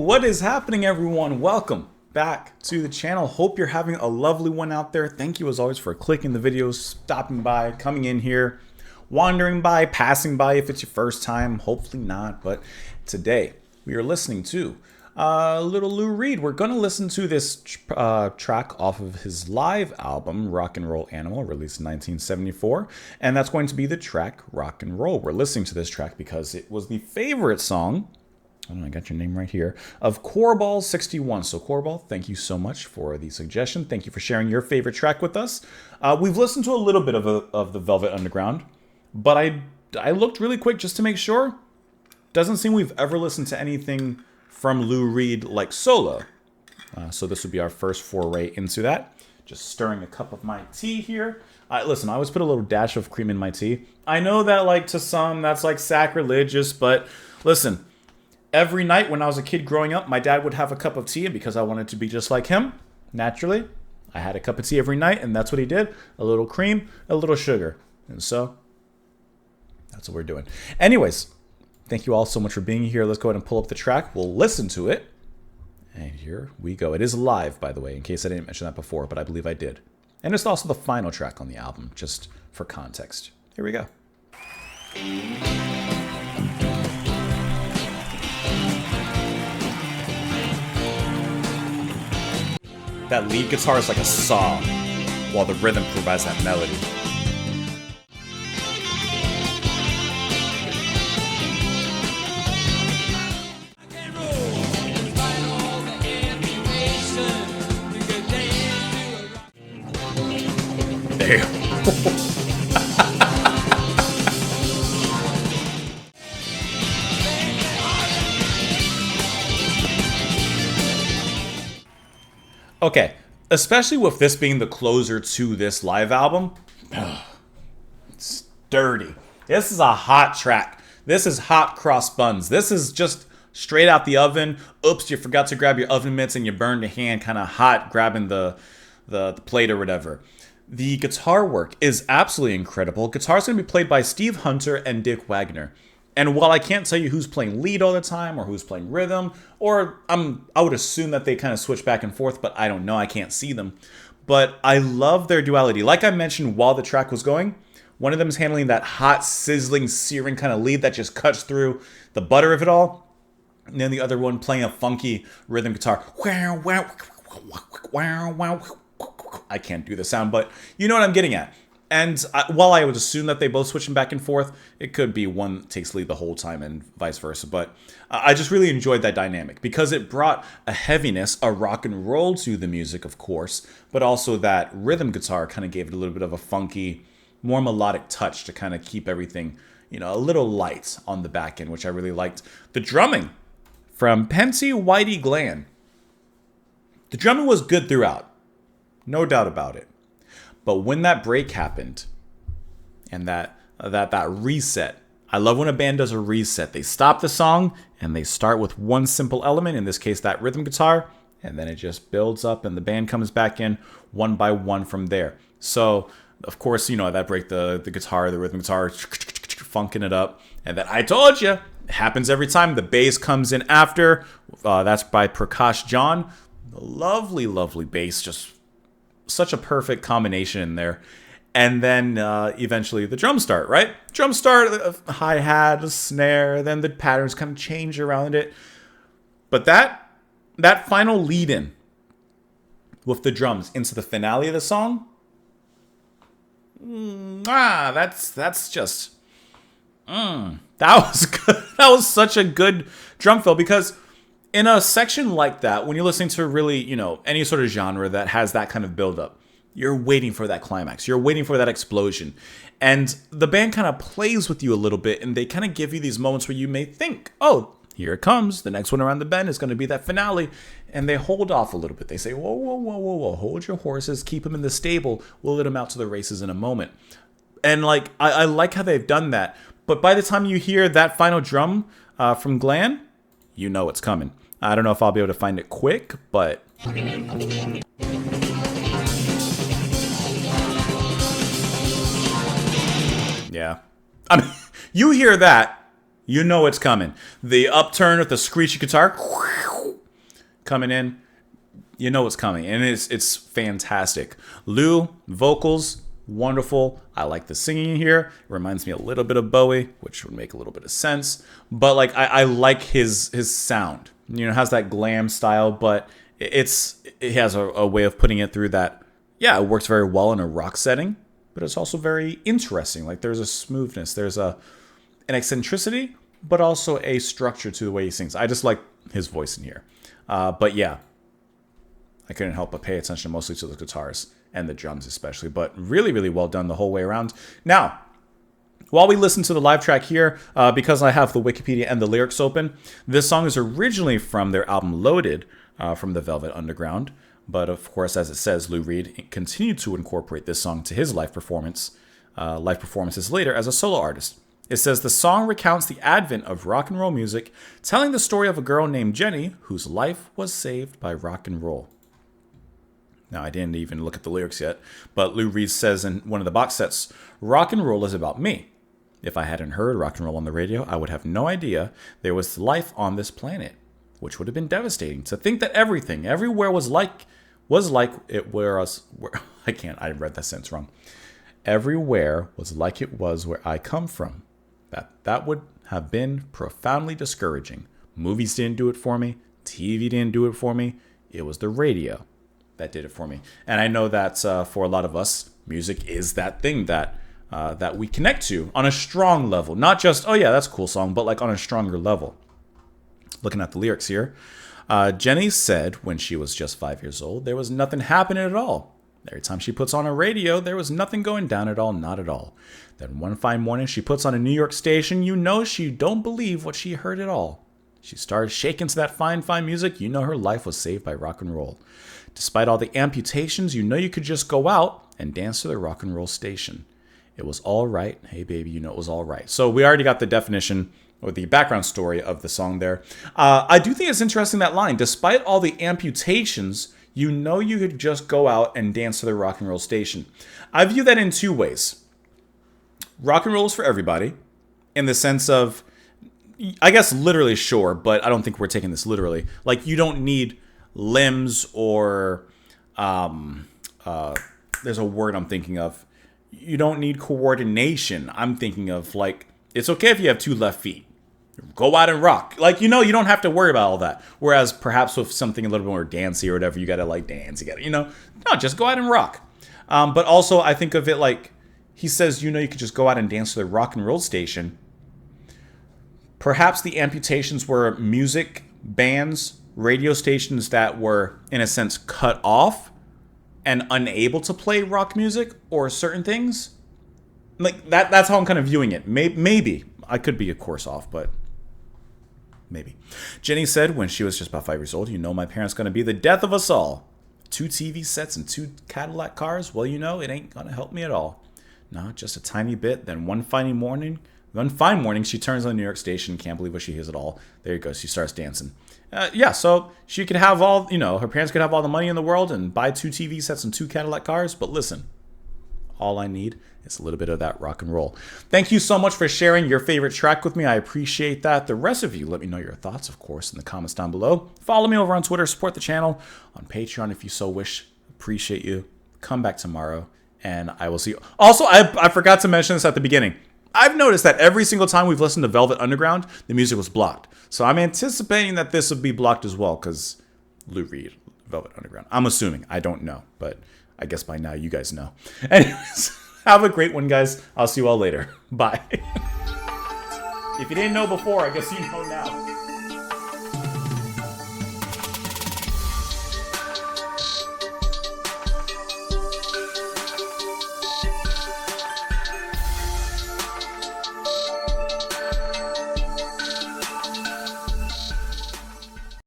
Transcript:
What is happening, everyone? Welcome back to the channel. Hope you're having a lovely one out there. Thank you as always for clicking the videos, stopping by, coming in here, wandering by, passing by if it's your first time. Hopefully not, but today we are listening to little Lou Reed. We're going to listen to this track off of his live album, Rock and Roll Animal, released in 1974. And that's going to be the track Rock and Roll. We're listening to this track because it was the favorite song, I got your name right here, of Coreball61. So Coreball, thank you so much for the suggestion. Thank you for sharing your favorite track with us. We've listened to a little bit of the Velvet Underground, but I looked really quick just to make sure. Doesn't seem we've ever listened to anything from Lou Reed like solo. So this would be our first foray into that. Just stirring a cup of my tea here. Listen, I always put a little dash of cream in my tea. I know that, like, to some that's like sacrilegious, but listen, every night when I was a kid growing up, my dad would have a cup of tea, and because I wanted to be just like him, naturally, I had a cup of tea every night, and that's what he did. A little cream, a little sugar. And so that's what we're doing. Anyways, thank you all so much for being here. Let's go ahead and pull up the track. We'll listen to it. And here we go. It is live, by the way, in case I didn't mention that before, but I believe I did. And it's also the final track on the album, just for context. Here we go. That lead guitar is like a saw, while the rhythm provides that melody. Damn. Okay, especially with this being the closer to this live album, it's dirty. This is a hot track. This is hot cross buns. This is just straight out the oven. Oops, you forgot to grab your oven mitts and you burned your hand kind of hot grabbing the plate or whatever. The guitar work is absolutely incredible. Guitar is going to be played by Steve Hunter and Dick Wagner. And while I can't tell you who's playing lead all the time or who's playing rhythm, or I would assume that they kind of switch back and forth, but I don't know. I can't see them. But I love their duality. Like I mentioned while the track was going, one of them is handling that hot, sizzling, searing kind of lead that just cuts through the butter of it all. And then the other one playing a funky rhythm guitar. I can't do the sound, but you know what I'm getting at. And while I would assume that they both switching back and forth, it could be one takes lead the whole time and vice versa. But I just really enjoyed that dynamic because it brought a heaviness, a rock and roll to the music, of course, but also that rhythm guitar kind of gave it a little bit of a funky, more melodic touch to kind of keep everything, you know, a little light on the back end, which I really liked. The drumming from Pensy Whitey Glenn. The drumming was good throughout, no doubt about it. But when that break happened and that reset, I love when a band does a reset. They stop the song and they start with one simple element, in this case that rhythm guitar, and then it just builds up and the band comes back in one by one from there. So, of course, you know, that break, the guitar, the rhythm guitar, funking it up. And then I told you, it happens every time. The bass comes in after. That's by Prakash John. The lovely, lovely bass, just such a perfect combination in there. And then eventually the drum start, right? Drum start, a hi-hat, a snare, then the patterns kind of change around it. But that final lead-in with the drums into the finale of the song, that's just, that was good. That was such a good drum fill because in a section like that, when you're listening to really, you know, any sort of genre that has that kind of build-up, you're waiting for that climax. You're waiting for that explosion. And the band kind of plays with you a little bit, and they kind of give you these moments where you may think, oh, here it comes. The next one around the bend is going to be that finale. And they hold off a little bit. They say, whoa, whoa, whoa, whoa, whoa. Hold your horses. Keep them in the stable. We'll let them out to the races in a moment. And, like, I like how they've done that. But by the time you hear that final drum from Glenn, you know it's coming. I don't know if I'll be able to find it quick, but yeah. I mean, you hear that, you know it's coming. The upturn with the screechy guitar, coming in, you know what's coming, and it's fantastic. Lou, vocals, wonderful. I like the singing here. It reminds me a little bit of Bowie, which would make a little bit of sense. But like I like his sound. You know, it has that glam style, but it has a way of putting it through that. Yeah, it works very well in a rock setting, but it's also very interesting. Like there's a smoothness, there's an eccentricity, but also a structure to the way he sings. I just like his voice in here. But yeah, I couldn't help but pay attention mostly to the guitars and the drums especially, but really, really well done the whole way around. Now, while we listen to the live track here, because I have the Wikipedia and the lyrics open, this song is originally from their album Loaded, from the Velvet Underground. But of course, as it says, Lou Reed continued to incorporate this song to his live performances later as a solo artist. It says the song recounts the advent of rock and roll music, telling the story of a girl named Jenny whose life was saved by rock and roll. Now, I didn't even look at the lyrics yet, but Lou Reed says in one of the box sets, rock and roll is about me. If I hadn't heard rock and roll on the radio, I would have no idea there was life on this planet, which would have been devastating. To think that everything, everywhere was like it was where I read that sentence wrong. Everywhere was like it was where I come from. That would have been profoundly discouraging. Movies didn't do it for me. TV didn't do it for me. It was the radio that did it for me. And I know that for a lot of us, music is that thing that we connect to on a strong level. Not just, oh yeah, that's a cool song, but like on a stronger level. Looking at the lyrics here. Jenny said when she was just 5 years old, there was nothing happening at all. Every time she puts on a radio, there was nothing going down at all, not at all. Then one fine morning, she puts on a New York station. You know she don't believe what she heard at all. She started shaking to that fine, fine music. You know her life was saved by rock and roll. Despite all the amputations, you know you could just go out and dance to the rock and roll station. It was all right. Hey, baby, you know it was all right. So we already got the definition or the background story of the song there. I do think it's interesting, that line. Despite all the amputations, you know you could just go out and dance to the rock and roll station. I view that in two ways. Rock and roll is for everybody, in the sense of, I guess literally, sure, but I don't think we're taking this literally. Like, you don't need limbs or, there's a word I'm thinking of. You don't need coordination. I'm thinking of, like, it's okay if you have two left feet. Go out and rock. Like, you know, you don't have to worry about all that. Whereas perhaps with something a little bit more dancey or whatever, you got to like dance. You got to, you know, no, just go out and rock. But also I think of it like, he says, you know, you could just go out and dance to the rock and roll station. Perhaps the amputations were music, bands, radio stations that were, in a sense, cut off and unable to play rock music or certain things. Like, that's how I'm kind of viewing it. Maybe. I could be, of course, off, but maybe. Jenny said when she was just about 5 years old, you know my parents going to be the death of us all. 2 TV sets and 2 Cadillac cars? Well, you know, it ain't going to help me at all. No, just a tiny bit. Then one fine morning, she turns on the New York station, can't believe what she hears at all. There you go. She starts dancing. Yeah, so she could have all, you know, her parents could have all the money in the world and buy 2 TV sets and 2 Cadillac cars. But listen, all I need is a little bit of that rock and roll. Thank you so much for sharing your favorite track with me. I appreciate that. The rest of you, let me know your thoughts, of course, in the comments down below. Follow me over on Twitter. Support the channel on Patreon if you so wish. Appreciate you. Come back tomorrow, and I will see you. Also, I forgot to mention this at the beginning. I've noticed that every single time we've listened to Velvet Underground, the music was blocked. So I'm anticipating that this would be blocked as well, because Lou Reed, Velvet Underground. I'm assuming. I don't know, but I guess by now you guys know. Anyways, have a great one, guys. I'll see you all later. Bye. If you didn't know before, I guess you know now.